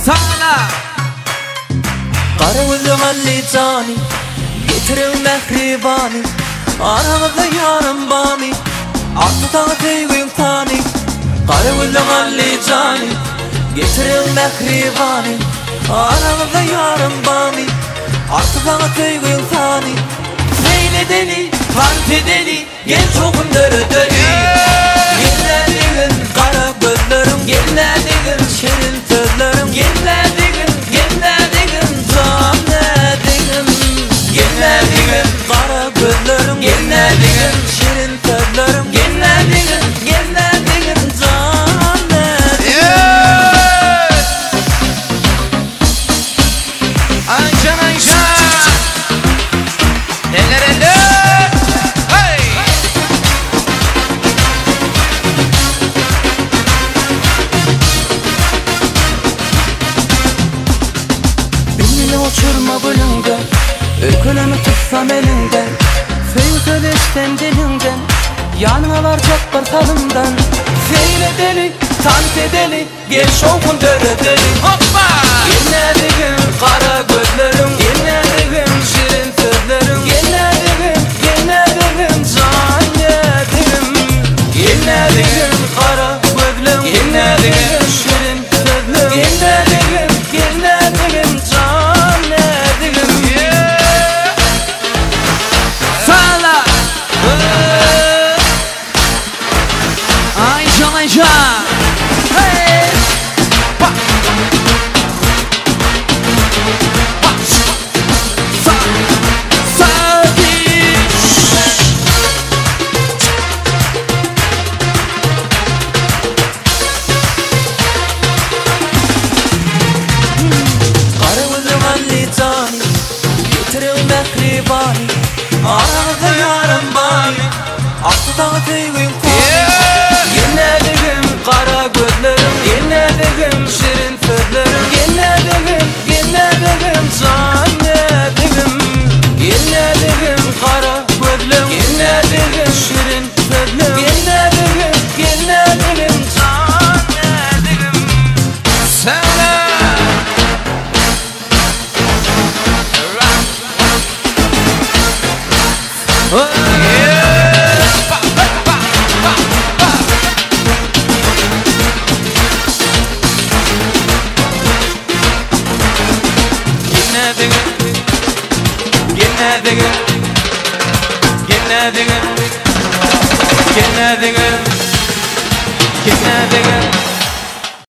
Sana Kara gözüm Ali cani Getirin mehribani Aramızda yarım bani Artıdan teyvim tani Kara gözüm Ali cani Getirin mehribani Aramızda yarım bani Artıdan teyvim tani Neyle deli, kanti deli Gel çokum dörü deli Gellerdiğin kara gözlerim Gellerdiğin şirin sözlerim Gellerdiğin, gellerdiğin can dediğin Gellerdiğin kara gözlerim Gellerdiğin şirin sözlerim Gellerdiğin, gellerdiğin can dediğin Ayşan Ayşan ellerinde uçurma bölümde Öykülümü tutsam elinden Feyzül içten dilinden Yanına varacak barkalımdan Seyle deli, tante deli Gel şovun döre deli hoppa Gellerdiğin kara gözlerim Gellerdiğin şirin sözlerim Gellerdiğin, gellerdiğin can yedim Gellerdiğin kara gözlerim Gellerdiğin şirin sözlerim Gellerdiğin, gellerdiğin can Ayşan hey pa pa sa sa Kara gözüm Ali cani Getirin mehribani Aramızda yarım bani Aklı dağıtı